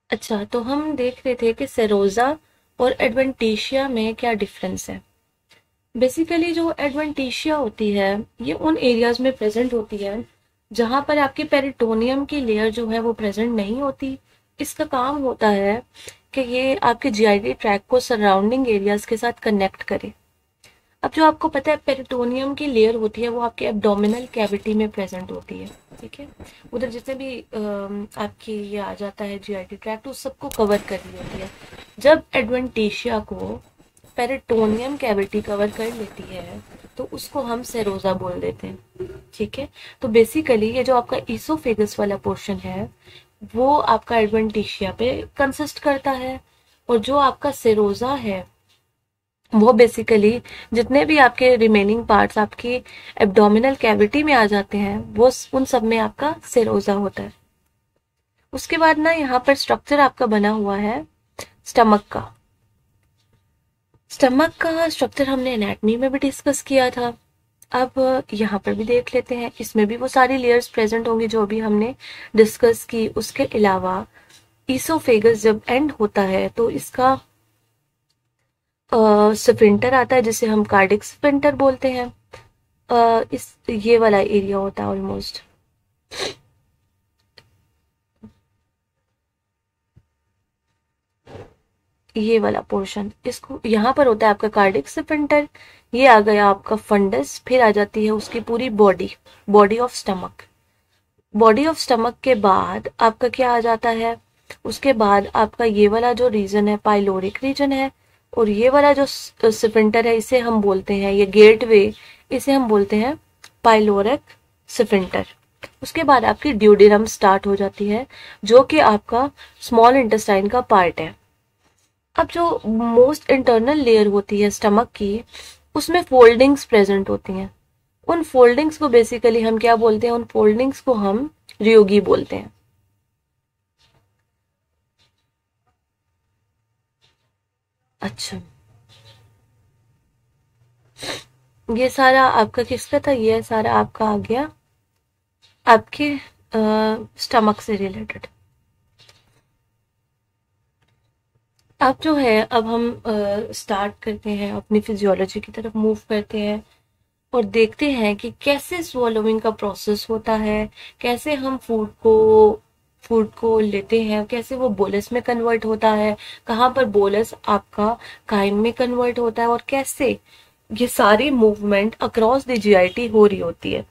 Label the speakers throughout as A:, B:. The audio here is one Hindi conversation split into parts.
A: अच्छा, तो हम देख रहे थे कि सेरोजा और एडवेंटिशिया में क्या डिफरेंस है। बेसिकली जो एडवेंटिशिया होती है ये उन एरियाज में प्रेजेंट होती है जहां पर आपके पेरिटोनियम की लेयर जो है वो प्रेजेंट नहीं होती। इसका काम होता है कि ये आपके जीआईटी ट्रैक को सराउंडिंग एरियाज के साथ कनेक्ट करे। अब जो आपको पता है पेरिटोनियम की लेयर होती है वो आपके एब्डोमिनल कैविटी में प्रेजेंट होती है। ठीक है, उधर जितने भी आपकी ये आ जाता है जीआईटी ट्रैक्ट उस सबको कवर कर रही होती है। जब एडवेंटिशिया को पेरिटोनियम कैविटी कवर कर लेती है तो उसको हम सेरोजा बोल देते हैं। ठीक है, तो बेसिकली ये जो आपका ईसोफेगस वाला पोर्शन है वो आपका एडवेंटिशिया पे कंसिस्ट करता है, और जो आपका सेरोजा है वो बेसिकली जितने भी आपके रिमेनिंग पार्ट्स आपकी एब्डोमिनल कैविटी में आ जाते हैं वो उन सब में आपका सेरोजा होता है। उसके बाद ना यहाँ पर स्ट्रक्चर आपका बना हुआ है स्टमक का। स्टमक का स्ट्रक्चर हमने एनाटॉमी में भी डिस्कस किया था। अब यहाँ पर भी देख लेते हैं, इसमें भी वो सारी लेयर्स प्रेजेंट होंगी जो भी हमने डिस्कस की। उसके अलावा ईसोफेगस जब एंड होता है तो इसका स्फिंक्टर आता है जिसे हम कार्डिक स्फिंक्टर बोलते हैं। इस ये वाला एरिया होता है ऑलमोस्ट। ये वाला पोर्शन इसको यहाँ पर होता है आपका कार्डिक स्फिंक्टर। ये आ गया आपका फंडस, फिर आ जाती है उसकी पूरी body, body of stomach. Body of stomach के बाद आपका क्या आ जाता है, उसके बाद आपका ये वाला जो रीजन है पाइलोरिक रीजन है, और ये वाला जो स्फिंक्टर है इसे हम बोलते हैं, ये गेटवे, इसे हम बोलते हैं पाइलोरिक स्फिंक्टर। उसके बाद आपकी ड्यूडेनम स्टार्ट हो जाती है जो कि आपका स्मॉल इंटेस्टाइन का पार्ट है। अब जो मोस्ट इंटरनल लेयर होती है स्टमक की उसमें फोल्डिंग्स प्रेजेंट होती हैं। उन फोल्डिंग्स को बेसिकली हम क्या बोलते हैं, उन फोल्डिंग्स को हम रियोगी बोलते हैं। अच्छा, ये सारा आपका किसका था, ये सारा आपका आ गया आपके स्टमक से रिलेटेड। अब जो है अब हम स्टार्ट करते हैं अपनी फिजियोलॉजी की तरफ मूव करते हैं और देखते हैं कि कैसे swallowing का प्रोसेस होता है, कैसे हम फूड को लेते हैं, कैसे वो बोलस में कन्वर्ट होता है, कहाँ पर बोलस आपका काइम में कन्वर्ट होता है, और कैसे ये सारी मूवमेंट अक्रॉस द जीआईटी हो रही होती है।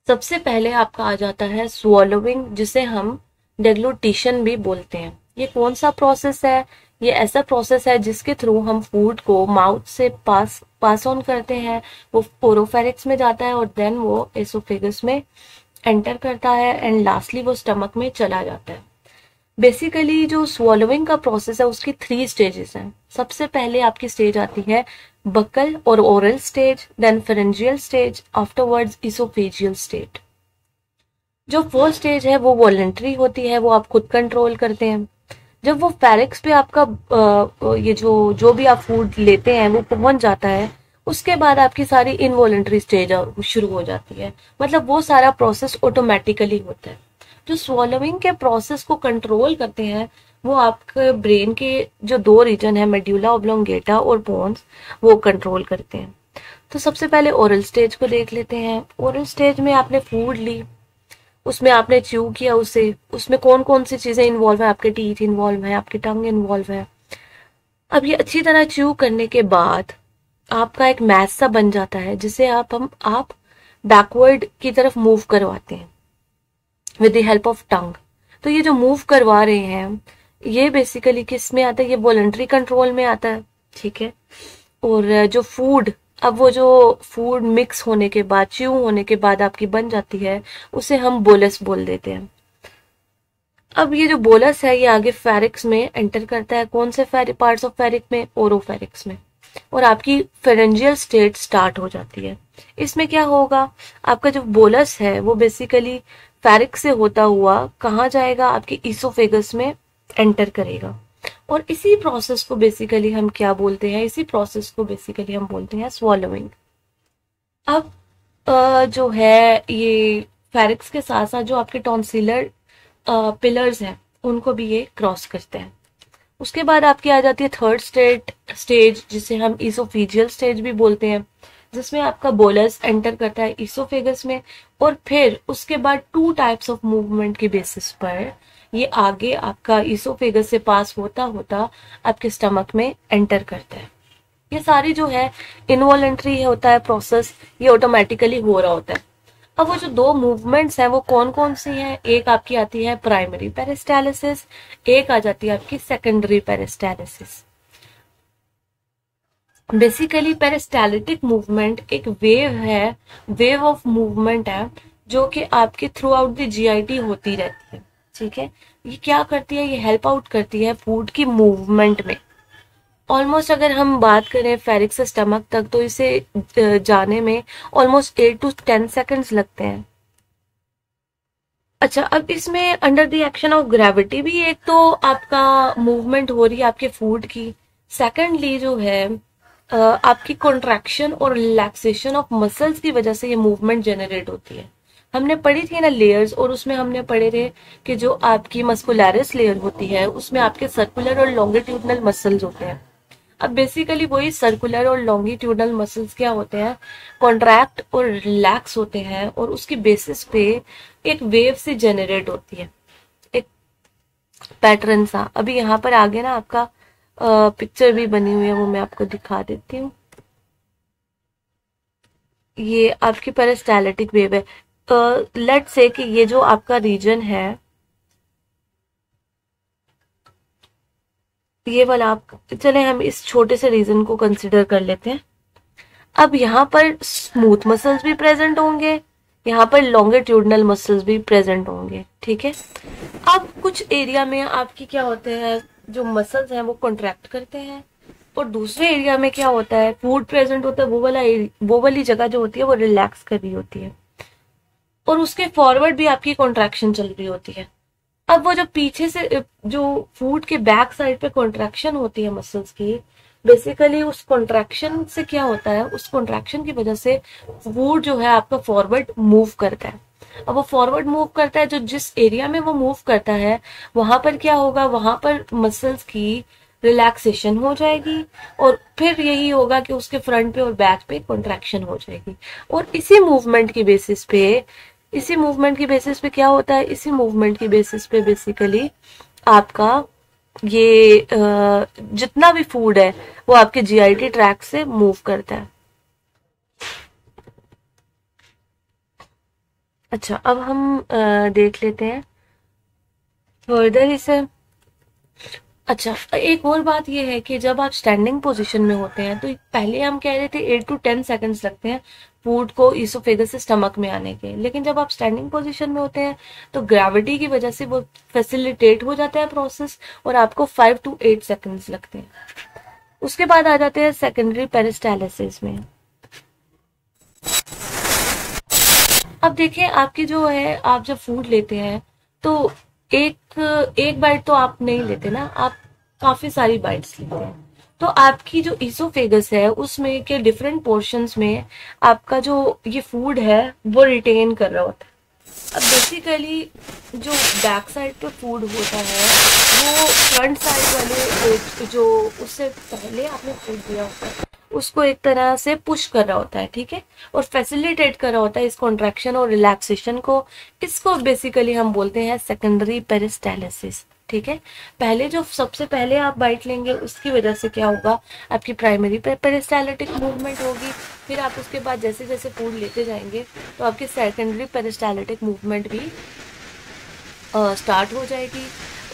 A: सबसे पहले आपका आ जाता है स्वॉलोविंग, जिसे हम डेग्लूटिशन भी बोलते हैं। ये कौन सा प्रोसेस है, ये ऐसा प्रोसेस है जिसके थ्रू हम फूड को माउथ से पास ऑन करते हैं। वो ओरोफेरिक्स में जाता है और देन वो एसोफेगस में एंटर करता है एंड लास्टली वो स्टमक में चला जाता है। बेसिकली जो स्वॉलोइंग का प्रोसेस है उसकी 3 स्टेजेस हैं। सबसे पहले आपकी स्टेज आती है बकल और oral stage, then pharyngeal stage, afterwards oesophageal stage. जो फर्स्ट स्टेज है वो वॉलेंट्री होती है, वो आप खुद कंट्रोल करते हैं। जब वो फेरिक्स पे आपका ये जो जो भी आप फूड लेते हैं वो पहुंच जाता है, उसके बाद आपकी सारी इनवॉलेंट्री स्टेज शुरू हो जाती है। मतलब वो सारा प्रोसेस ऑटोमेटिकली होता है। जो स्वॉलोइंग के प्रोसेस को कंट्रोल करते हैं वो आपके ब्रेन के जो 2 रीजन है मेड्यूला ऑब्लोंगेटा और बोन्स, वो कंट्रोल करते हैं। तो सबसे पहले ओरल स्टेज को देख लेते हैं। ओरल स्टेज में आपने फूड ली, उसमें आपने च्यू किया उसे, उसमें कौन कौन सी चीजें इन्वॉल्व है, आपके टीथ इन्वॉल्व है, आपकी टंग इन्वॉल्व है। अब ये अच्छी तरह च्यू करने के बाद आपका एक मैस सा बन जाता है जिसे आप बैकवर्ड की तरफ मूव करवाते हैं with the help of tongue. तो ये जो मूव करवा रहे हैं ये बेसिकली किस में आता है, ये वॉलंटरी कंट्रोल में आता है। ठीक है, और जो फूड, अब वो जो फूड मिक्स होने के बाद, च्यू होने के बाद आपकी बन जाती है, उसे हम बोलस बोल देते हैं। अब ये जो बोलस है ये आगे फेरिक्स में एंटर करता है। कौन से पार्ट्स ऑफ फेरिक में, ओरोफेरिक्स में, और आपकी फेरेंजियल स्टेट स्टार्ट हो जाती है। इसमें क्या होगा, आपका जो बोलस है वो बेसिकली फेरिक से होता हुआ कहाँ जाएगा, आपके ईसोफेगस में एंटर करेगा। और इसी प्रोसेस को बेसिकली हम क्या बोलते हैं, इसी प्रोसेस को बेसिकली हम बोलते हैं स्वॉलोइंग। अब जो है ये फेरिक्स के साथ साथ जो आपके टॉन्सिलर पिलर्स हैं उनको भी ये क्रॉस करते हैं। उसके बाद आपकी आ जाती है थर्ड स्टेज जिसे हम इसोफेजियल स्टेज भी बोलते हैं, जिसमें आपका बोलस एंटर करता है इसोफेगस में, और फिर उसके बाद टू टाइप्स ऑफ मूवमेंट के बेसिस पर ये आगे आपका इसोफेगस से पास होता होता आपके स्टमक में एंटर करता है। ये सारी जो है इनवॉलेंट्री होता है प्रोसेस, ये ऑटोमेटिकली हो रहा होता है। अब वो जो दो मूवमेंट्स हैं वो कौन कौन सी हैं, एक आपकी आती है प्राइमरी पेरिस्टालिसिस, एक आ जाती है आपकी सेकेंडरी पेरिस्टालिसिस। बेसिकली पेरिस्टालिटिक मूवमेंट एक वेव है, वेव ऑफ मूवमेंट है जो कि आपके थ्रू आउट द जीआईटी होती रहती है। ठीक है, ये क्या करती है, ये हेल्प आउट करती है फूड की मूवमेंट में। ऑलमोस्ट अगर हम बात करें फेरिक से स्टमक तक तो इसे जाने में ऑलमोस्ट 8 to 10 सेकेंड्स लगते हैं। अच्छा, अब इसमें under the action of gravity भी एक तो आपका मूवमेंट हो रही है आपके फूड की, सेकेंडली जो है आपकी कॉन्ट्रैक्शन और रिलैक्सेशन ऑफ मसल्स की वजह से ये मूवमेंट जनरेट होती है। हमने पढ़ी थी ना लेयर्स, और उसमें हमने पढ़े थे कि जो आपकी मस्कुलरिस लेयर होती है उसमें आपके सर्कुलर और लॉन्गिट्यूडनल मसल्स होते हैं। अब बेसिकली वही सर्कुलर और लॉन्गिट्यूडनल मसल्स क्या होते हैं, कॉन्ट्रैक्ट और रिलैक्स होते हैं, और उसकी बेसिस पे एक वेव से जनरेट होती है, एक पैटर्न सा। अभी यहाँ पर आगे ना आपका पिक्चर भी बनी हुई है, वो मैं आपको दिखा देती हूँ। ये आपकी पेरिस्टालिटिक वेव है। लेट से कि ये जो आपका रीजन है, ये वाला आप, चले हम इस छोटे से रीजन को कंसिडर कर लेते हैं। अब यहाँ पर स्मूथ मसल्स भी प्रेजेंट होंगे, यहाँ पर लॉन्गिट्यूडनल मसल्स भी प्रेजेंट होंगे। ठीक है, अब कुछ एरिया में आपकी क्या होते हैं, जो मसल्स हैं वो कॉन्ट्रैक्ट करते हैं, और दूसरे एरिया में क्या होता है, फूड प्रेजेंट होता है, वो वाली जगह जो होती है वो रिलैक्स कर रही होती है, और उसके फॉरवर्ड भी आपकी कॉन्ट्रैक्शन चल रही होती है। अब वो जो पीछे से जो फूड के बैक साइड पे कॉन्ट्रैक्शन होती है मसल्स की, बेसिकली उस कॉन्ट्रैक्शन से क्या होता है, उस कॉन्ट्रैक्शन की वजह से फूड जो है आपका फॉरवर्ड मूव करता है। अब वो फॉरवर्ड मूव करता है, जो जिस एरिया में वो मूव करता है वहां पर क्या होगा, वहां पर मसल्स की रिलैक्सेशन हो जाएगी, और फिर यही होगा कि उसके फ्रंट पे और बैक पे कॉन्ट्रैक्शन हो जाएगी। और इसी मूवमेंट की बेसिस पे क्या होता है, इसी मूवमेंट की बेसिस पे बेसिकली आपका ये जितना भी फूड है वो आपके जीआईटी ट्रैक से मूव करता है। अच्छा, अब हम देख लेते हैं फर्दर इसे। अच्छा, एक और बात यह है कि जब आप स्टैंडिंग पोजीशन में होते हैं तो पहले हम कह रहे थे 8 to 10 सेकंड्स लगते हैं फूड को इसोफेगस से स्टमक में आने के, लेकिन जब आप स्टैंडिंग पोजीशन में होते हैं तो ग्रेविटी की वजह से वो फैसिलिटेट हो जाता है प्रोसेस, और आपको 5 to 8 सेकंड्स लगते हैं। उसके बाद आ जाते हैं सेकेंडरी पेरिस्टालिसिस में। अब देखिए, आपकी जो है, आप जब फूड लेते हैं तो एक एक बाइट तो आप नहीं लेते ना, आप काफी सारी बाइट्स लेते हैं। तो आपकी जो इसोफेगस है उसमें के डिफरेंट पोर्शंस में आपका जो ये फूड है वो रिटेन कर रहा होता है। अब बेसिकली जो बैक साइड पे फूड होता है वो फ्रंट साइड वाले जो उससे पहले आपने फूड दिया होता है उसको एक तरह से पुश कर रहा होता है। ठीक है, और फैसिलिटेट कर रहा होता है इस कॉन्ट्रैक्शन और रिलैक्सेशन को। इसको बेसिकली हम बोलते हैं सेकेंडरी पेरिस्टालिसिस। ठीक है, पहले जो सबसे पहले आप बाइट लेंगे उसकी वजह से क्या होगा, आपकी प्राइमरी पेरिस्टालिटिक मूवमेंट होगी, फिर आप उसके बाद जैसे जैसे फूड लेते जाएंगे तो आपकी सेकेंडरी पेरिस्टालिटिक मूवमेंट भी स्टार्ट हो जाएगी,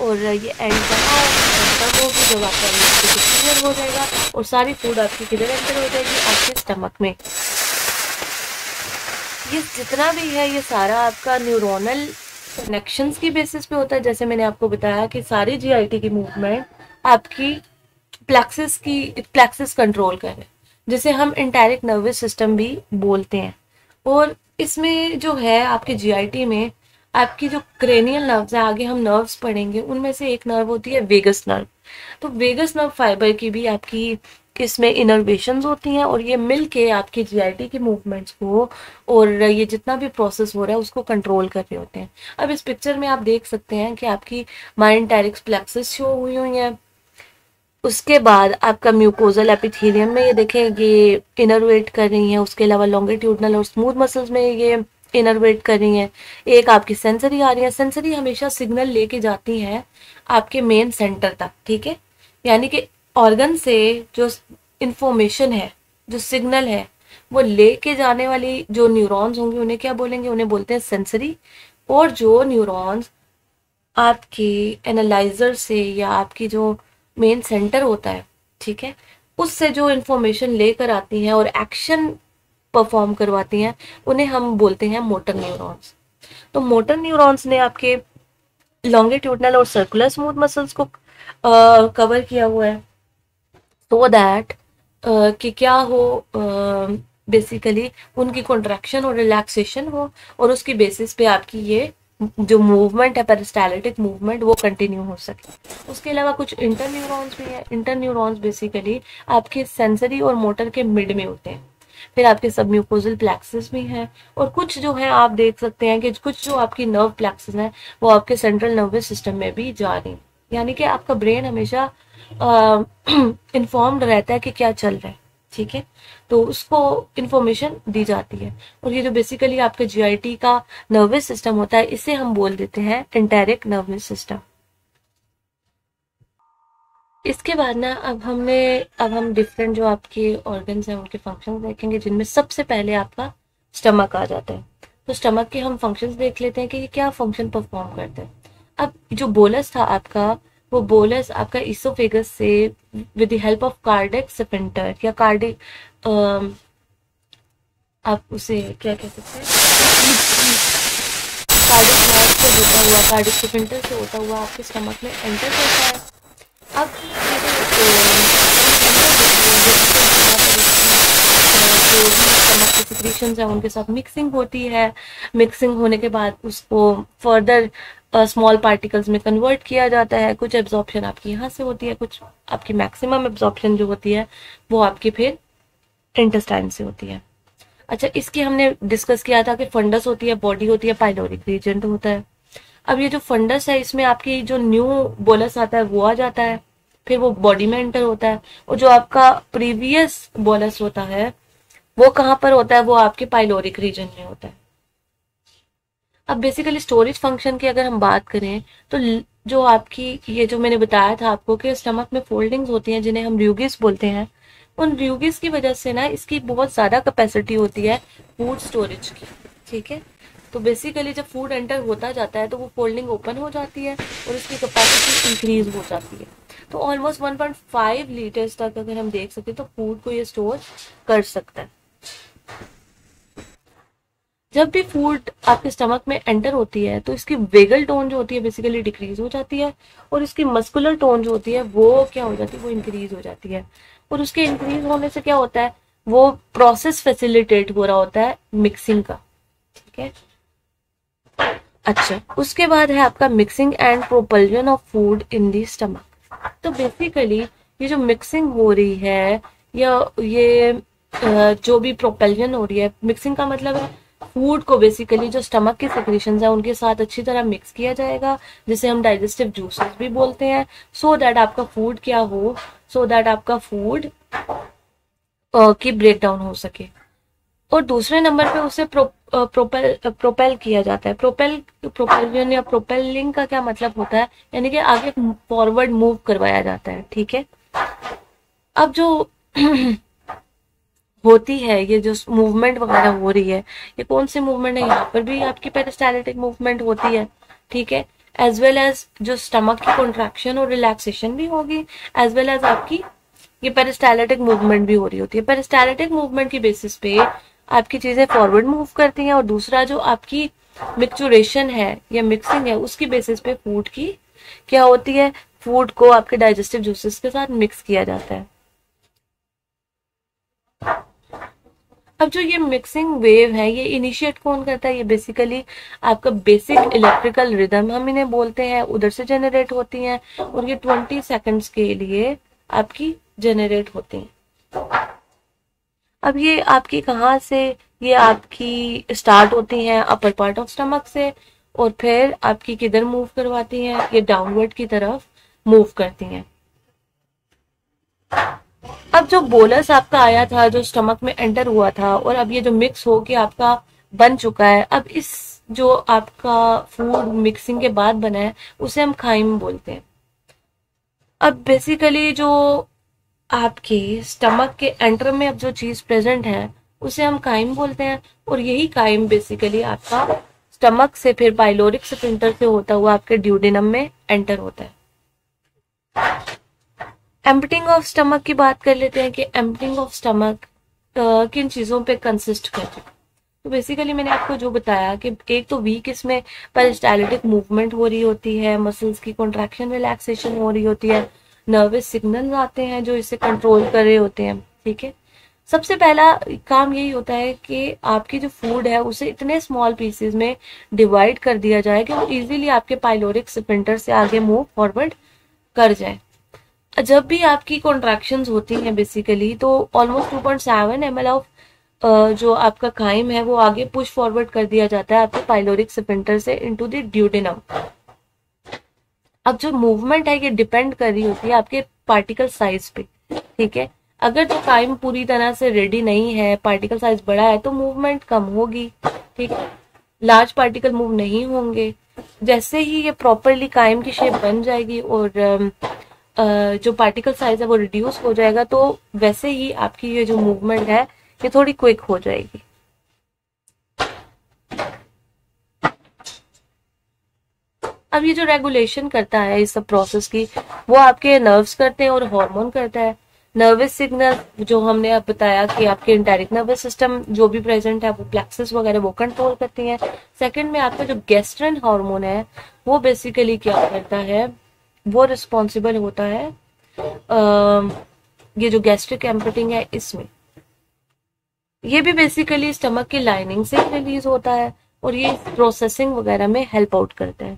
A: और ये एंड तक होगी जब आपका क्लियर हो जाएगा और सारी फूड आपकी किधर एंटर हो जाएगी, आपके स्टमक में। ये जितना भी है ये सारा आपका न्यूरोनल कनेक्शंस की बेसिस पे होता है। जैसे मैंने आपको बताया कि सारी जीआईटी की मूवमेंट आपकी प्लेक्सिस कंट्रोल करे, जिसे हम इंटायरेक्ट नर्वस सिस्टम भी बोलते हैं। और इसमें जो है आपके जीआईटी में आपकी जो क्रेनियल नर्व्स है, आगे हम नर्व्स पढ़ेंगे, उनमें से एक नर्व होती है वेगस नर्व। तो वेगस नर्व फाइबर की भी आपकी इसमें इनर्वेशंस होती हैं और ये मिल के आपकी जीआईटी की मूवमेंट्स को और ये जितना भी प्रोसेस हो रहा है उसको कंट्रोल कर रहे होते हैं। अब इस पिक्चर में आप देख सकते हैं कि आपकी माइंटेरिक्स प्लेक्सस शो हुई हुई हैं। उसके बाद आपका म्यूकोजल एपिथेलियम में ये देखें ये इनर्वेट कर रही हैं। उसके अलावा लॉन्गिट्यूडनल और स्मूथ मसल्स में ये इनर्वेट कर रही हैं। एक आपकी सेंसरी आ रही है। सेंसरी हमेशा सिग्नल लेके जाती हैं आपके मेन सेंटर तक, ठीक है। यानी कि ऑर्गन से जो इंफॉर्मेशन है, जो सिग्नल है, वो लेके जाने वाली जो न्यूरॉन्स होंगे उन्हें क्या बोलेंगे, उन्हें बोलते हैं सेंसरी। और जो न्यूरॉन्स आपकी एनालाइजर से या आपकी जो मेन सेंटर होता है, ठीक है, उससे जो इंफॉर्मेशन लेकर आती हैं और एक्शन परफॉर्म करवाती हैं उन्हें हम बोलते हैं मोटर न्यूरॉन्स। तो मोटर न्यूरॉन्स ने आपके लॉन्गिट्यूडनल और सर्कुलर स्मूथ मसल्स को कवर किया हुआ है so दैट कि क्या हो, बेसिकली उनकी कॉन्ट्रैक्शन और रिलैक्सेशन हो और उसकी बेसिस पे आपकी ये जो मूवमेंट है पेरिस्टाल्टिक मूवमेंट वो कंटिन्यू हो सके। उसके अलावा कुछ इंटर न्यूरॉन्स भी है। इंटर न्यूरॉन्स बेसिकली आपके सेंसरी और मोटर के मिड में होते हैं। फिर आपके सबम्यूकोजल प्लेक्सस भी हैं और कुछ जो है आप देख सकते हैं कि कुछ जो आपकी नर्व प्लेक्सस हैं वो आपके सेंट्रल नर्वस सिस्टम में भी जा रही हैं। यानी कि आपका ब्रेन हमेशा इन्फॉर्म्ड रहता है कि क्या चल रहा है, ठीक है, तो उसको इंफॉर्मेशन दी जाती है। और ये जो बेसिकली आपका जीआईटी का नर्वस सिस्टम होता है इसे हम बोल देते हैं एंटेरिक नर्वस सिस्टम। इसके बाद ना अब हम डिफरेंट जो आपके ऑर्गन्स हैं उनके फंक्शंस देखेंगे, जिनमें सबसे पहले आपका स्टमक आ जाता है। तो स्टमक के हम फंक्शंस देख लेते हैं कि ये क्या फंक्शन परफॉर्म करते हैं। अब जो बोलस था आपका, वो बोलस आपका इसोफेगस से with the help of cardiac sphincter या कार्डिक, आप उसे क्या कह सकते हैं, कार्डिक नर्व से होता हुआ, कार्डिक स्फिंक्टर से होता हुआ आपके स्टमक में एंटर करता है। अब जो भी स्टमक की सिक्रीशंस है उनके साथ मिक्सिंग होती है। मिक्सिंग होने के बाद उसको फर्दर स्मॉल पार्टिकल्स में कन्वर्ट किया जाता है। कुछ एब्जॉर्प्शन आपकी यहाँ से होती है, कुछ आपकी मैक्सिमम एब्जॉर्प्शन जो होती है वो आपकी फिर इंटेस्टाइन से होती है। अच्छा, इसकी हमने डिस्कस किया था कि फंडस होती है, बॉडी होती है, पाइलोरिक रीजन होता है। अब ये जो फंडस है इसमें आपकी जो न्यू बोलस आता है वो आ जाता है, फिर वो बॉडी में एंटर होता है। और जो आपका प्रीवियस बोलस होता है वो कहाँ पर होता है, वो आपके पाइलोरिक रीजन में होता है। अब बेसिकली स्टोरेज फंक्शन की अगर हम बात करें तो जो आपकी ये जो मैंने बताया था आपको कि स्टमक में फोल्डिंग्स होती हैं जिन्हें हम र्यूगिस बोलते हैं, उन र्यूगिस की वजह से ना इसकी बहुत ज्यादा कैपेसिटी होती है फूड स्टोरेज की, ठीक है। तो बेसिकली जब फूड एंटर होता जाता है तो वो फोल्डिंग ओपन हो जाती है और उसकी कैपेसिटी इंक्रीज हो जाती है। तो ऑलमोस्ट 1.5 लीटर्स तक अगर हम देख सके तो फूड को ये स्टोर कर सकता है। जब भी फूड आपके स्टमक में एंटर होती है तो इसकी वेगल टोन जो होती है बेसिकली डिक्रीज हो जाती है और इसकी मस्कुलर टोन जो होती है वो क्या हो जाती है, वो इंक्रीज हो जाती है। और उसके इंक्रीज होने से क्या होता है, वो प्रोसेस फैसिलिटेट हो रहा होता है मिक्सिंग का, ठीक है। अच्छा, उसके बाद है आपका mixing and propulsion of food in the stomach. तो बेसिकली ये जो मिक्सिंग हो रही है या ये जो भी प्रोपल्जन हो रही है, मिक्सिंग का मतलब है फूड को बेसिकली जो स्टमक के सेक्रेशंस है उनके साथ अच्छी तरह मिक्स किया जाएगा, जिसे हम डाइजेस्टिव जूसेस भी बोलते हैं, सो दैट आपका फूड क्या हो, सो दैट आपका फूड की ब्रेक डाउन हो सके। और दूसरे नंबर पे उसे प्रोपेल किया जाता है। प्रोपेल्जन या प्रोपेलिंग का क्या मतलब होता है, यानी कि आगे फॉरवर्ड मूव करवाया जाता है, ठीक है। अब जो होती है ये जो मूवमेंट वगैरह हो रही है, ये कौन सी मूवमेंट है, यहाँ पर भी आपकी पेरिस्टाल्टिक मूवमेंट होती है, ठीक है। एज वेल एज जो स्टमक की कॉन्ट्रैक्शन और रिलैक्सेशन भी होगी, एज वेल एज आपकी ये पेरिस्टाल्टिक मूवमेंट भी हो रही होती है। पेरिस्टाल्टिक मूवमेंट की बेसिस पे आपकी चीजें फॉरवर्ड मूव करती हैं और दूसरा जो आपकी मिक्सचुरेशन है या मिक्सिंग है उसकी बेसिस पे फूड की क्या होती है, फूड को आपके डाइजेस्टिव जूसेस के साथ मिक्स किया जाता है। अब जो ये मिक्सिंग वेव है ये इनिशिएट कौन करता है, ये बेसिकली आपका बेसिक इलेक्ट्रिकल रिदम हम इन्हें बोलते हैं, उधर से जनरेट होती हैं और ये 20 सेकंड्स के लिए आपकी जनरेट होती हैं। अब ये आपकी कहाँ से, ये आपकी स्टार्ट होती हैं अपर पार्ट ऑफ स्टमक से, और फिर आपकी किधर मूव करवाती हैं, ये डाउनवर्ड की तरफ मूव करती हैं। अब जो बोलस आपका आया था, जो स्टमक में एंटर हुआ था, और अब ये जो मिक्स हो के आपका बन चुका है, अब इस जो आपका फूड मिक्सिंग के बाद बना है उसे हम खाइम बोलते हैं। अब बेसिकली जो आपके स्टमक के एंटर में अब जो चीज प्रेजेंट है उसे हम काइम बोलते हैं, और यही काइम बेसिकली आपका स्टमक से फिर पाइलोरिक स्फिंक्टर से होता हुआ आपके ड्यूडेनम में एंटर होता है। एम्प्टिंग ऑफ स्टमक की बात कर लेते हैं कि एम्प्टिंग ऑफ स्टमक किन चीजों पे कंसिस्ट करती है। तो बेसिकली मैंने आपको जो बताया कि एक तो वीक इसमें पेरिस्टाल्टिक मूवमेंट हो रही होती है, मसल्स की कॉन्ट्रैक्शन रिलैक्सेशन हो रही होती है, नर्वस सिग्नल्स आते हैं जो इसे कंट्रोल कर रहे होते हैं। ठीक है, सबसे पहला काम यही होता है कि आपकी जो फूड है उसे इतने स्मॉल पीसेस में डिवाइड कर दिया जाए कि वो इजीली आपके पाइलोरिक स्फिंक्टर से आगे मूव फॉरवर्ड कर जाए। जब भी आपकी कॉन्ट्रैक्शंस होती हैं बेसिकली, तो ऑलमोस्ट 2.7 ml ऑफ जो आपका काइम है वो आगे पुश फॉरवर्ड कर दिया जाता है आपके पाइलोरिक स्फिंक्टर से इनटू द ड्यूडेनम। अब जो मूवमेंट है ये डिपेंड कर रही होती है आपके पार्टिकल साइज पे। ठीक है, अगर जो काइम पूरी तरह से रेडी नहीं है, पार्टिकल साइज बड़ा है, तो मूवमेंट कम होगी। ठीक है, लार्ज पार्टिकल मूव नहीं होंगे। जैसे ही ये प्रॉपरली काइम की शेप बन जाएगी और जो पार्टिकल साइज है वो रिड्यूस हो जाएगा, तो वैसे ही आपकी ये जो मूवमेंट है ये थोड़ी क्विक हो जाएगी। अब ये जो रेगुलेशन करता है इस सब प्रोसेस की, वो आपके नर्व्स करते हैं और हार्मोन करता है। नर्वस सिग्नल जो हमने अब बताया कि आपके इंटेरिक नर्वस सिस्टम जो भी प्रेजेंट है वो प्लेक्सस वगैरह वो कंट्रोल करती हैं। सेकंड में आपका जो गैस्ट्रिन हार्मोन है वो बेसिकली क्या करता है, वो रिस्पॉन्सिबल होता है ये जो गैस्ट्रिक एम्पटिंग है इसमें। ये भी बेसिकली स्टमक की लाइनिंग से रिलीज होता है और ये प्रोसेसिंग वगैरह में हेल्प आउट करता है।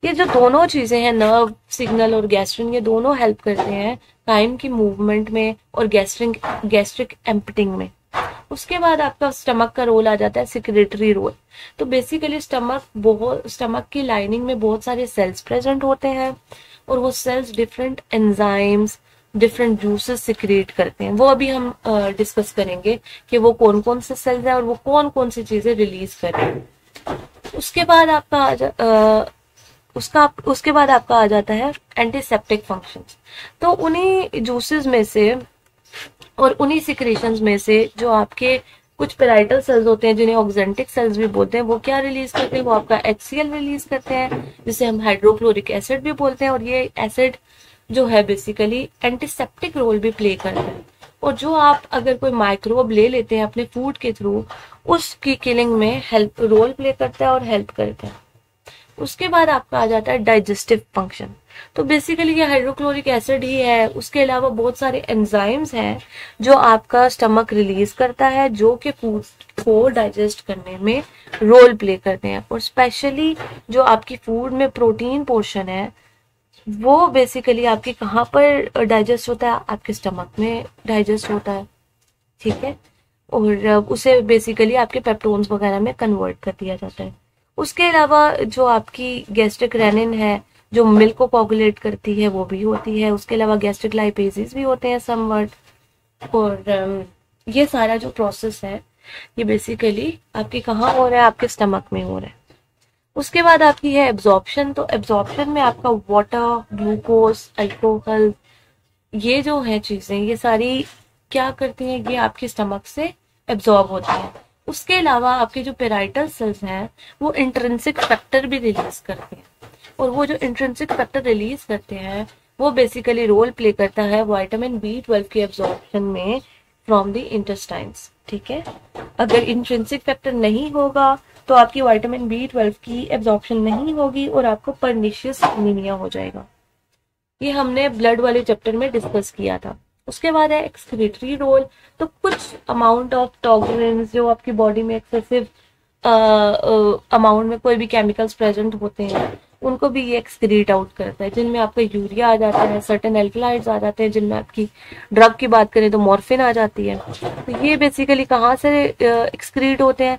A: ये जो दोनों चीजें हैं, नर्व सिग्नल और गैस्ट्रिन, ये दोनों हेल्प करते हैं काइम की मूवमेंट में और गैस्ट्रिक एम्पटिंग में। उसके बाद आपका स्टमक का रोल आ जाता है सिक्रेटरी रोल। तो बेसिकली स्टमक की लाइनिंग में बहुत सारे सेल्स प्रेजेंट होते हैं और वो sales different enzymes, different juices secrete करते हैं। वो अभी हम डिस्कस करेंगे कि वो कौन कौन से सेल्स हैं और वो कौन कौन सी चीजें रिलीज कर रहे हैं। उसके बाद आपका आ जाता है एंटीसेप्टिक फंक्शंस। तो उन्हीं जूसेस में से और उन्हीं सिक्रेशंस में से जो आपके कुछ पेराइटल सेल्स होते हैं जिन्हें ऑक्जेंटिक सेल्स भी बोलते हैं, वो क्या रिलीज करते हैं, वो आपका HCl रिलीज करते हैं जिसे हम हाइड्रोक्लोरिक एसिड भी बोलते हैं। और ये एसिड जो है बेसिकली एंटीसेप्टिक रोल भी प्ले करता है, और जो आप अगर कोई माइक्रोब ले लेते हैं अपने फूड के थ्रू, उसकी किलिंग में हेल्प रोल प्ले करता है और हेल्प करता है। उसके बाद आपका आ जाता है डाइजेस्टिव फंक्शन। तो बेसिकली ये हाइड्रोक्लोरिक एसिड ही है, उसके अलावा बहुत सारे एंजाइम्स हैं जो आपका स्टमक रिलीज करता है, जो कि फूड को डाइजेस्ट करने में रोल प्ले करते हैं। और स्पेशली जो आपकी फूड में प्रोटीन पोर्शन है वो बेसिकली आपके कहाँ पर डाइजेस्ट होता है, आपके स्टमक में डाइजेस्ट होता है। ठीक है, और उसे बेसिकली आपके पेप्टोन्स वगैरह में कन्वर्ट कर दिया जाता है। उसके अलावा जो आपकी गैस्ट्रिक रेनिन है जो मिल्क को कोगुलेट करती है वो भी होती है। उसके अलावा गैस्ट्रिक लाइपेजेस भी होते हैं समवट। और ये सारा जो प्रोसेस है ये बेसिकली आपके कहाँ हो रहा है, आपके स्टमक में हो रहा है। उसके बाद आपकी है एब्जॉर्प्शन। तो एब्जॉर्प्शन में आपका वाटर, ग्लूकोज, अल्कोहल, ये जो है चीजें ये सारी क्या करती हैं, ये आपके स्टमक से एब्जॉर्ब होती हैं। उसके अलावा आपके जो पेराइटल सेल्स हैं वो इंट्रिंसिक फैक्टर भी रिलीज करते हैं, और वो जो इंट्रिंसिक फैक्टर रिलीज करते हैं वो बेसिकली रोल प्ले करता है विटामिन B12 के एब्जॉर्प्शन में फ्रॉम द इंटेस्टाइन्स। ठीक है, अगर इंट्रिंसिक फैक्टर नहीं होगा तो आपकी विटामिन B12 की एब्जॉर्प्शन नहीं होगी और आपको पर्निशियस एनीमिया हो जाएगा। ये हमने ब्लड वाले चैप्टर में डिस्कस किया था। उसके बाद है एक्सक्रीटरी रोल। तो कुछ अमाउंट ऑफ टॉक्सिन्स जो आपकी बॉडी में एक्सेसिव अमाउंट में कोई भी केमिकल्स प्रेजेंट होते हैं उनको भी ये एक्सक्रीट आउट करता है, जिनमें आपका यूरिया आ जाता है, सर्टेन एल्कलाइड्स आ जाते हैं, जिनमें आपकी ड्रग की बात करें तो मॉर्फिन आ जाती है। तो ये बेसिकली कहाँ से एक्सक्रीट होते हैं?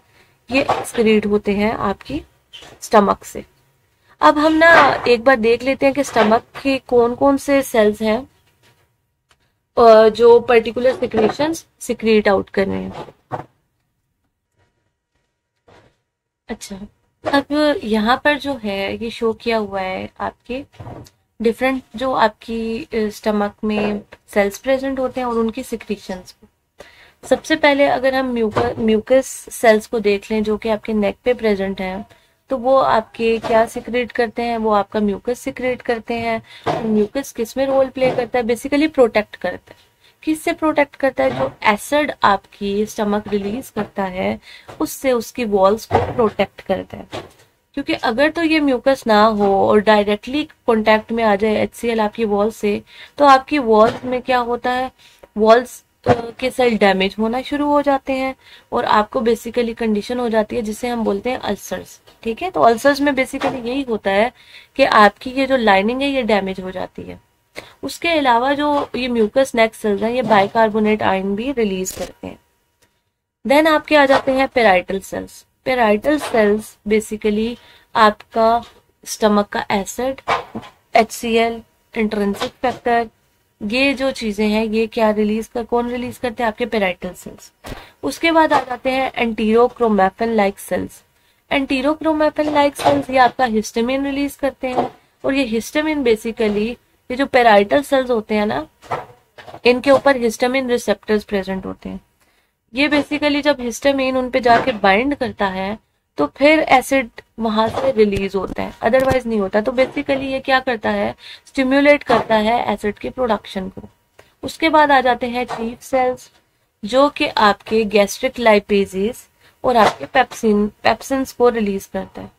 A: ये एक्सक्रीट होते हैं आपकी स्टमक से। अब हम ना एक बार देख लेते हैं कि स्टमक के कौन कौन से सेल्स हैं जो पर्टिकुलर सिक्रीशंस सिक्रीट आउट कर रहे हैं। अच्छा, अब यहाँ पर जो है ये शो किया हुआ है आपके डिफरेंट जो आपकी स्टमक में सेल्स प्रेजेंट होते हैं और उनकी सिक्रीशंस को। सबसे पहले अगर हम म्यूकस सेल्स को देख लें जो कि आपके नेक पे प्रेजेंट हैं, तो वो आपके क्या सिक्रेट करते हैं? वो आपका म्यूकस सिक्रेट करते हैं। म्यूकस किस में रोल प्ले करता है? बेसिकली प्रोटेक्ट करता है। किससे प्रोटेक्ट करता है? जो एसिड आपकी स्टमक रिलीज करता है उससे उसकी वॉल्स को प्रोटेक्ट करता है। क्योंकि अगर तो ये म्यूकस ना हो और डायरेक्टली कांटेक्ट में आ जाए HCl आपकी वॉल से, तो आपकी वॉल्स में क्या होता है? वॉल्स के सेल डैमेज होना शुरू हो जाते हैं और आपको बेसिकली कंडीशन हो जाती है जिसे हम बोलते हैं अल्सर्स। ठीक है, तो अल्सर्स में बेसिकली यही होता है कि आपकी ये जो लाइनिंग है ये डैमेज हो जाती है। उसके अलावा जो ये म्यूकस नेक सेल्स हैं ये बाइकार्बोनेट आयन भी रिलीज करते हैं। देन आपके आ जाते हैं parietal cells. Parietal cells basically आपका स्टमक का एसिड, HCl, इंट्रिंसिक फैक्टर, ये जो चीजें हैं ये क्या कौन रिलीज करते हैं? आपके पेराइटल सेल्स। उसके बाद आ जाते हैं एंटीरोक्रोमैफिन लाइक सेल्स। एंटीरोक्रोमैफिन लाइक सेल्स ये आपका हिस्टामिन रिलीज करते हैं और ये हिस्टामिन बेसिकली ये जो पेराइटल सेल्स होते हैं ना, इनके ऊपर हिस्टामिन रिसेप्टर्स प्रेजेंट होते हैं। ये बेसिकली जब हिस्टामिन उन पे जाके बाइंड करता है तो फिर एसिड वहां से रिलीज होता है, अदरवाइज नहीं होता। तो बेसिकली ये क्या करता है? स्टिम्युलेट करता है एसिड के प्रोडक्शन को। उसके बाद आ जाते हैं चीफ सेल्स जो कि आपके गैस्ट्रिक लाइपेजेस और आपके पेप्सिन्स को रिलीज करता है।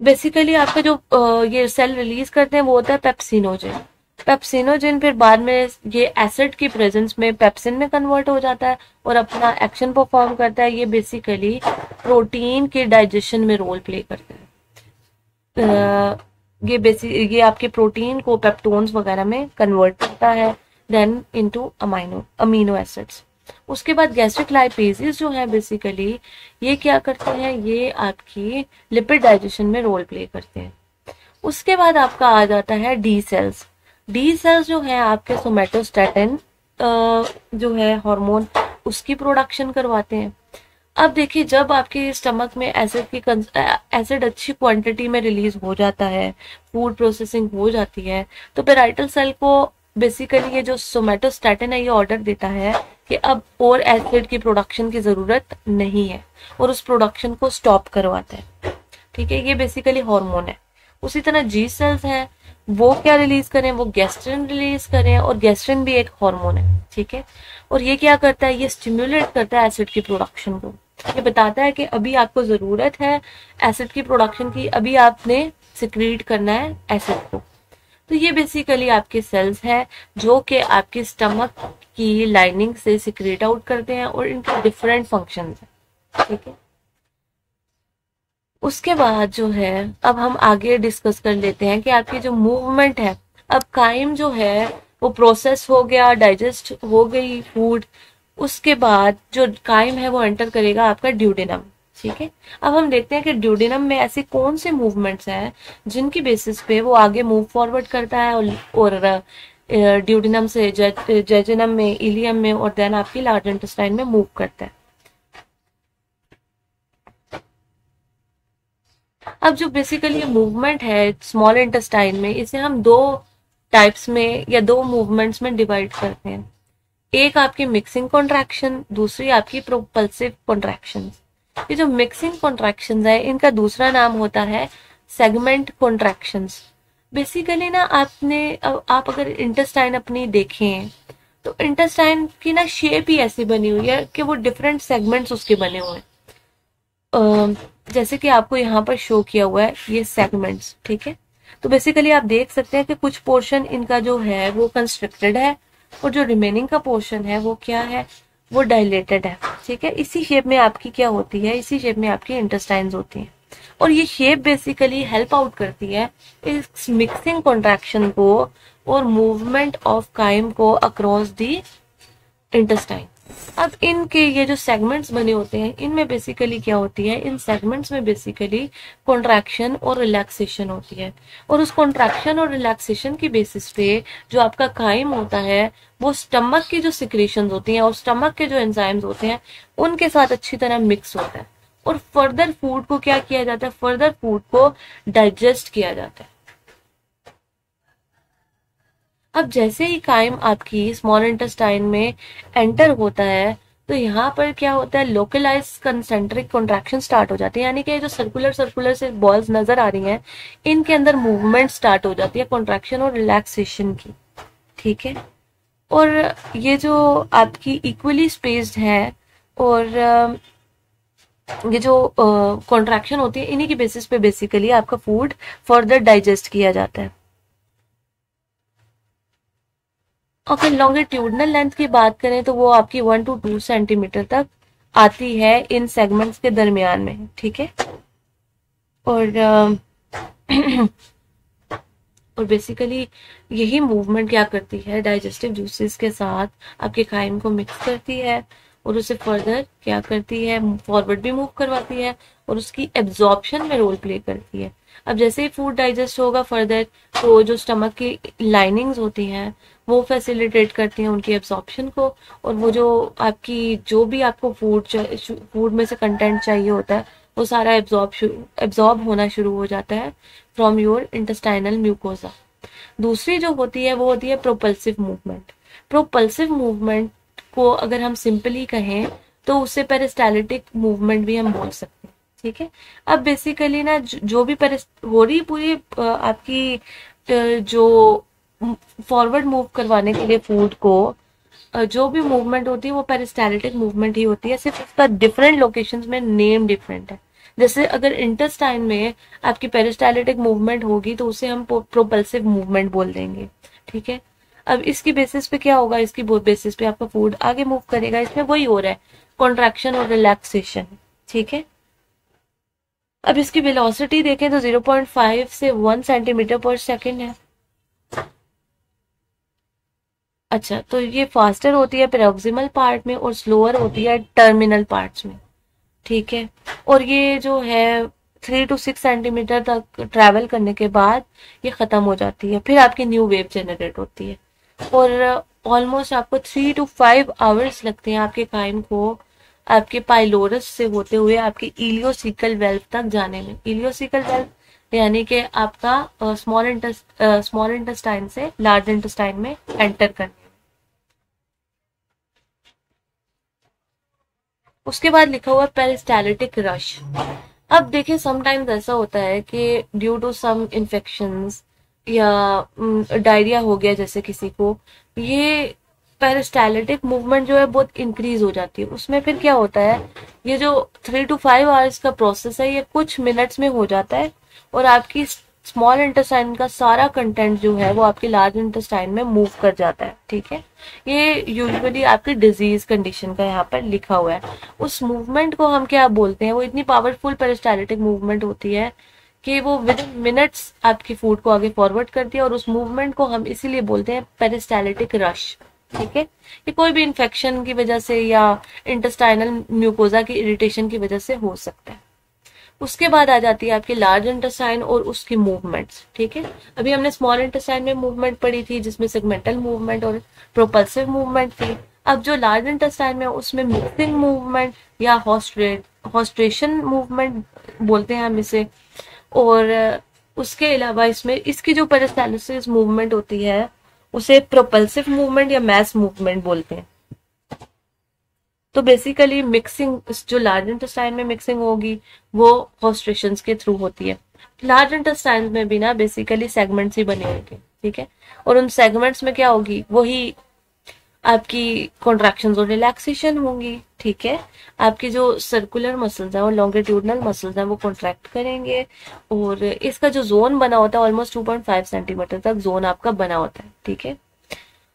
A: बेसिकली आपका जो ये सेल रिलीज करते हैं वो होता है पेप्सिनोजेन। पेप्सिनोजेन फिर बाद में ये एसिड की प्रेजेंस में पेप्सिन में कन्वर्ट हो जाता है और अपना एक्शन परफॉर्म करता है। ये बेसिकली प्रोटीन के डाइजेशन में रोल प्ले करता है। ये आपके प्रोटीन को पेप्टोन्स वगैरह में कन्वर्ट करता है, देन इनटू अमीनो एसिड्स। उसके बाद गैस्ट्रिक लाइपेजेस जो है बेसिकली ये क्या करते हैं? ये आपकी लिपिड डाइजेशन में रोल प्ले करते हैं। उसके बाद आपका आ जाता है डी सेल्स। डी सेल्स जो है आपके सोमेटोस्टेटिन जो है हार्मोन उसकी प्रोडक्शन करवाते हैं। अब देखिए जब आपके स्टमक में एसिड अच्छी क्वांटिटी में रिलीज हो जाता है, फूड प्रोसेसिंग हो जाती है, तो पेराइटल सेल को बेसिकली ये जो सोमेटोस्टेटिन है ये ऑर्डर देता है कि अब और एसिड की प्रोडक्शन की जरूरत नहीं है और उस प्रोडक्शन को स्टॉप करवाता है। ठीक है, ये बेसिकली हार्मोन है। उसी तरह जी सेल्स हैं, वो क्या रिलीज करें? वो गैस्ट्रिन रिलीज करें और गैस्ट्रिन भी एक हार्मोन है। ठीक है, और ये क्या करता है? ये स्टिम्युलेट करता है एसिड की प्रोडक्शन को। ये बताता है कि अभी आपको जरूरत है एसिड की प्रोडक्शन की, अभी आपने सिक्रीट करना है एसिड को। तो ये बेसिकली आपके सेल्स हैं जो कि आपके स्टमक की लाइनिंग से सिक्रेट आउट करते हैं और इनके डिफरेंट फंक्शंस हैं। ठीक है, उसके बाद जो है अब हम आगे डिस्कस कर लेते हैं कि आपकी जो मूवमेंट है, अब काइम जो है वो प्रोसेस हो गया, डाइजेस्ट हो गई फूड, उसके बाद जो काइम है वो एंटर करेगा आपका ड्यूडेनम। ठीक है, अब हम देखते हैं कि ड्यूडेनम में ऐसे कौन से मूवमेंट्स हैं जिनकी बेसिस पे वो आगे मूव फॉरवर्ड करता है और ड्यूडेनम से जेजुनम में, इलियम में और देन आपकी लार्ज इंटेस्टाइन में मूव करता है। अब जो बेसिकली मूवमेंट है स्मॉल इंटेस्टाइन में, इसे हम दो टाइप्स में या दो मूवमेंट्स में डिवाइड करते हैं। एक आपकी मिक्सिंग कॉन्ट्रैक्शन, दूसरी आपकी प्रोपल्सिव कॉन्ट्रैक्शन। ये जो मिक्सिंग कॉन्ट्रैक्शंस है इनका दूसरा नाम होता है सेगमेंट कॉन्ट्रैक्शंस। बेसिकली ना आप अगर इंटेस्टाइन अपनी देखें तो इंटेस्टाइन की ना शेप ही ऐसी बनी हुई है कि वो डिफरेंट सेगमेंट्स उसके बने हुए हैं। जैसे कि आपको यहाँ पर शो किया हुआ है ये सेगमेंट्स। ठीक है, तो बेसिकली आप देख सकते हैं कि कुछ पोर्शन इनका जो है वो कंस्ट्रिक्टेड है और जो रिमेनिंग का पोर्शन है वो क्या है? वो डायलेटेड है। ठीक है, इसी शेप में आपकी क्या होती है? इसी शेप में आपकी इंटेस्टाइन्स होती हैं। और ये शेप बेसिकली हेल्प आउट करती है इस मिक्सिंग कॉन्ट्रैक्शन को और मूवमेंट ऑफ काइम को अक्रॉस दी इंटेस्टाइन। अब इनके ये जो सेगमेंट्स बने होते हैं इनमें बेसिकली क्या होती है, इन सेगमेंट्स में बेसिकली कॉन्ट्रैक्शन और रिलैक्सेशन होती है, और उस कॉन्ट्रैक्शन और रिलैक्सेशन की बेसिस पे जो आपका काइम होता है वो स्टमक की जो सिक्रेशंस होती हैं और स्टमक के जो एंजाइम्स होते हैं उनके साथ अच्छी तरह मिक्स होता है, और फर्दर फूड को क्या किया जाता है, फर्दर फूड को डाइजेस्ट किया जाता है। अब जैसे ही काइम आपकी स्मॉल इंटेस्टाइन में एंटर होता है तो यहाँ पर क्या होता है, लोकलाइज कंसेंट्रिक कॉन्ट्रैक्शन स्टार्ट हो जाती है, यानी कि जो सर्कुलर सर्कुलर से बॉल्स नजर आ रही हैं इनके अंदर मूवमेंट स्टार्ट हो जाती है कॉन्ट्रैक्शन और रिलैक्सेशन की, ठीक है। और ये जो आपकी इक्वली स्पेस्ड है और ये जो कॉन्ट्रैक्शन होती है इन्हीं की बेसिस पे बेसिकली आपका फूड फर्दर डाइजेस्ट किया जाता है। और फिर लॉन्गिट्यूडनल लेंथ की बात करें तो वो आपकी 1 to 2 सेंटीमीटर तक आती है इन सेगमेंट्स के दरमियान में, ठीक है। और और बेसिकली यही मूवमेंट क्या करती है, डाइजेस्टिव जूसेस के साथ आपके काइम को मिक्स करती है और उसे फर्दर क्या करती है, फॉरवर्ड भी मूव करवाती है और उसकी एब्जॉर्प्शन में रोल प्ले करती है। अब जैसे ही फूड डाइजेस्ट होगा फर्दर तो जो स्टमक की लाइनिंग्स होती हैं वो फैसिलिटेट करती हैं उनकी एब्जॉर्प्शन को, और वो जो आपकी जो भी आपको फूड में से कंटेंट चाहिए होता है वो सारा एब्जॉर्ब होना शुरू हो जाता है फ्रॉम योर इंटेस्टाइनल म्यूकोजा। दूसरी जो होती है वो होती है प्रोपल्सिव मूवमेंट। प्रोपल्सिव मूवमेंट को अगर हम सिंपली कहें तो उससे पेरिस्टाल्टिक मूवमेंट भी हम बोल सकते हैं, ठीक है। अब बेसिकली ना जो भी हो रही पूरी आपकी जो फॉरवर्ड मूव करवाने के लिए फूड को जो भी मूवमेंट होती है वो पेरिस्टाल्टिक मूवमेंट ही होती है, सिर्फ उसका डिफरेंट लोकेशंस में नेम डिफरेंट है। जैसे अगर इंटेस्टाइन में आपकी पेरिस्टाल्टिक मूवमेंट होगी तो उसे हम प्रोपल्सिव मूवमेंट बोल देंगे, ठीक है। अब इसकी बेसिस पे क्या होगा, इसकी बेसिस पे आपका फूड आगे मूव करेगा, इसमें वही हो रहा है कॉन्ट्रैक्शन और रिलैक्सेशन, ठीक है। अब इसकी वेलोसिटी देखें तो 0.5 से 1 सेंटीमीटर पर सेकेंड है। अच्छा, तो ये फास्टर होती है पेरोक्सिमल पार्ट में और स्लोअर होती है टर्मिनल पार्ट्स में, ठीक है। और ये जो है 3 to 6 सेंटीमीटर तक ट्रैवल करने के बाद ये खत्म हो जाती है, फिर आपकी न्यू वेव जनरेट होती है, और ऑलमोस्ट आपको 3 to 5 आवर्स लगते हैं आपके काइम को आपके पाइलोरस से होते हुए आपके इलियोसिकल वेल्व तक जाने में। इलियोसिकल वेल्व यानी कि आपका स्मॉल इंटेस्टाइन से लार्ज इंटेस्टाइन में एंटर करने। उसके बाद लिखा हुआ पेरिस्टाल्टिक रश। अब देखिए समटाइम्स ऐसा होता है कि ड्यू टू सम इन्फेक्शंस या डायरिया हो गया जैसे किसी को, ये पेरिस्टाल्टिक मूवमेंट जो है बहुत इंक्रीज हो जाती है। उसमें फिर क्या होता है, ये जो 3 to 5 आवर्स का प्रोसेस है ये कुछ मिनट्स में हो जाता है और आपकी स्मॉल इंटेस्टाइन का सारा कंटेंट जो है वो आपके लार्ज इंटेस्टाइन में मूव कर जाता है, ठीक है। ये यूजुअली आपकी डिजीज कंडीशन का यहाँ पर लिखा हुआ है। उस मूवमेंट को हम क्या बोलते हैं, वो इतनी पावरफुल पेरिस्टाल्टिक मूवमेंट होती है कि वो विद इन मिनट्स आपकी फूड को आगे फॉरवर्ड करती है, और उस मूवमेंट को हम इसीलिए बोलते हैं पेरिस्टाल्टिक रश, ठीक है। ये कोई भी इन्फेक्शन की वजह से या इंटेस्टाइनल म्यूकोजा की इरिटेशन की वजह से हो सकता है। उसके बाद आ जाती है आपकी लार्ज इंटेस्टाइन और उसकी मूवमेंट्स, ठीक है। अभी हमने स्मॉल इंटेस्टाइन में मूवमेंट पढ़ी थी जिसमें सेगमेंटल मूवमेंट और प्रोपल्सिव मूवमेंट थी। अब जो लार्ज इंटेस्टाइन में उसमें मिक्सिंग मूवमेंट या हॉस्ट्रेशन मूवमेंट बोलते हैं हम इसे, और उसके अलावा इसमें इसकी जो पेरिस्टाल्टिक मूवमेंट होती है उसे प्रोपल्सिव मूवमेंट या मैस मूवमेंट बोलते हैं। तो बेसिकली मिक्सिंग जो लार्ज इंटेस्टाइन में मिक्सिंग होगी वो हॉस्ट्रेशंस के थ्रू होती है। लार्ज इंटेस्टाइन में भी ना बेसिकली सेगमेंट्स ही बने होंगे, ठीक है। और उन सेगमेंट्स में क्या होगी, वही आपकी कॉन्ट्रैक्शंस और रिलैक्सेशन होंगी, ठीक है। आपकी जो सर्कुलर मसल्स हैं और लॉन्गिट्यूडनल मसल्स हैं वो कॉन्ट्रैक्ट करेंगे, और इसका जो जोन बना होता है ऑलमोस्ट 2.5 सेंटीमीटर तक जोन आपका बना होता है, ठीक है।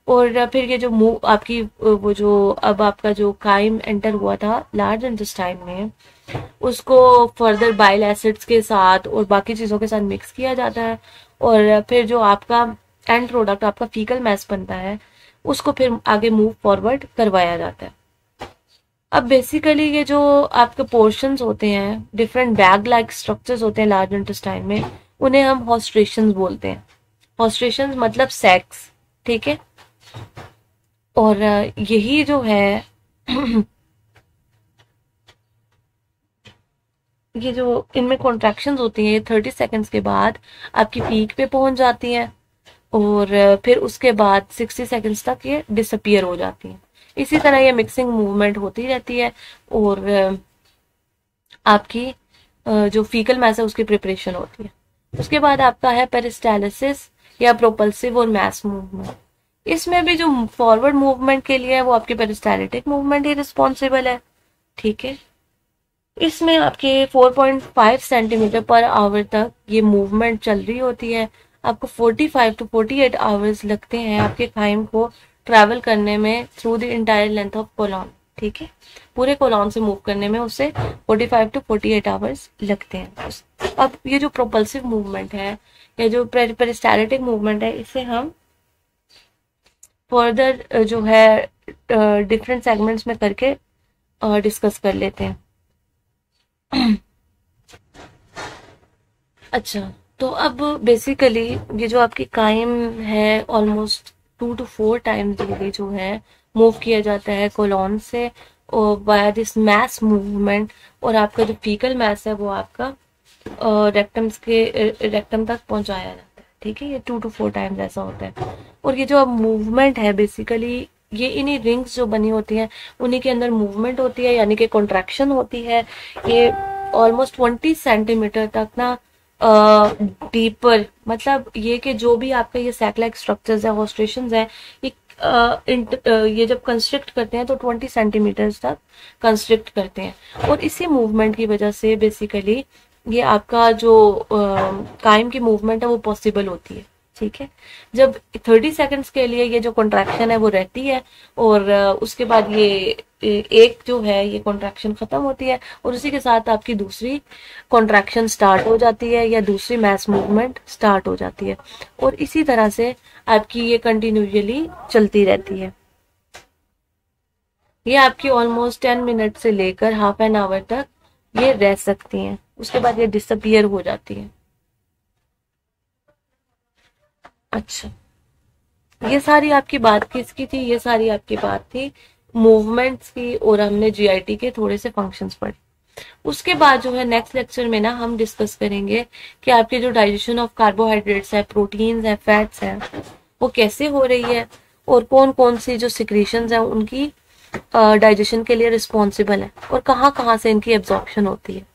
A: और फिर ये जो मूव आपकी वो जो अब आपका जो काइम एंटर हुआ था लार्ज इंटेस्टाइन में, उसको फर्दर बाइल एसिड्स के साथ और बाकी चीज़ों के साथ मिक्स किया जाता है, और फिर जो आपका एंड प्रोडक्ट आपका फीकल मैस बनता है उसको फिर आगे मूव फॉरवर्ड करवाया जाता है। अब बेसिकली ये जो आपके पोर्शंस होते हैं, डिफरेंट बैग लाइक स्ट्रक्चर्स होते हैं लार्ज इंटेस्टाइन में, उन्हें हम हॉस्ट्रेशंस बोलते हैं। हॉस्ट्रेशंस मतलब सेक्स, ठीक है। और यही जो है ये जो इनमें कॉन्ट्रैक्शंस होती हैं ये 30 सेकंड्स के बाद आपकी पीक पे पहुंच जाती हैं, और फिर उसके बाद 60 सेकंड्स तक ये डिसअपियर हो जाती हैं। इसी तरह ये मिक्सिंग मूवमेंट होती रहती है, और आपकी जो फीकल मैस है उसकी प्रिपरेशन होती है। उसके बाद आपका है पेरिस्टालिसिस या प्रोपल्सिव और मैस मूवमेंट। इसमें भी जो फॉरवर्ड मूवमेंट के लिए है वो आपके पेरिस्टालिटिक मूवमेंट ही रिस्पॉन्सिबल है, ठीक है। इसमें आपके 4.5 सेंटीमीटर पर आवर तक ये मूवमेंट चल रही होती है। आपको 45 टू 48 आवर्स लगते हैं आपके काइम को ट्रैवल करने में through the entire length of colon, ठीक है। पूरे कोलॉन से मूव करने में उससे 45 टू 48 आवर्स लगते हैं। अब ये जो प्रोपल्सिव मूवमेंट है या जो पेरिस्टालिटिक मूवमेंट है, इसे हम फर्दर जो है डिफरेंट सेगमेंट्स में करके डिस्कस कर लेते हैं। अच्छा, तो अब बेसिकली ये जो आपकी काइम है ऑलमोस्ट 2 to 4 टाइम्स डेली जो है मूव किया जाता है कोलॉन से और बाय दिस मैस मूवमेंट, और आपका जो फीकल मैस है वो आपका रेक्टम तक पहुंचाया जाता है, ठीक है। ये 2 to 4 टाइम्स ऐसा होता है। और ये जो अब मूवमेंट है बेसिकली ये इन्हीं रिंग्स जो बनी होती हैं उन्हीं के अंदर मूवमेंट होती है, यानी कि कॉन्ट्रैक्शन होती है। ये ऑलमोस्ट 20 सेंटीमीटर तक ना डीपर, मतलब ये कि जो भी आपका ये सैक लाइक स्ट्रक्चर्स है, हॉस्ट्रेशंस है, ये जब कंस्ट्रिक्ट करते हैं तो 20 सेंटीमीटर तक कंस्ट्रिक्ट करते हैं। और इसी मूवमेंट की वजह से बेसिकली ये आपका जो काइम की मूवमेंट है वो पॉसिबल होती है, ठीक है। जब 30 सेकंड्स के लिए ये जो कॉन्ट्रैक्शन है वो रहती है, और उसके बाद ये एक जो है ये कॉन्ट्रैक्शन खत्म होती है, और उसी के साथ आपकी दूसरी कॉन्ट्रैक्शन स्टार्ट हो जाती है या दूसरी मैस मूवमेंट स्टार्ट हो जाती है, और इसी तरह से आपकी ये कंटिन्यूअली चलती रहती है। ये आपकी ऑलमोस्ट 10 मिनट से लेकर हाफ एन आवर तक ये रह सकती हैं, उसके बाद ये डिसअपियर हो जाती है। अच्छा, ये सारी आपकी बात किसकी थी? ये सारी आपकी बात थी मूवमेंट्स की, और हमने जीआईटी के थोड़े से फंक्शंस पढ़े। उसके बाद जो है नेक्स्ट लेक्चर में ना हम डिस्कस करेंगे कि आपके जो डाइजेशन ऑफ कार्बोहाइड्रेट्स है, प्रोटीन्स है, फैट्स है, वो कैसे हो रही है, और कौन कौन सी जो सिक्रीशंस है उनकी डाइजेशन के लिए रिस्पॉन्सिबल है, और कहाँ कहाँ से इनकी एब्जॉर्प्शन होती है।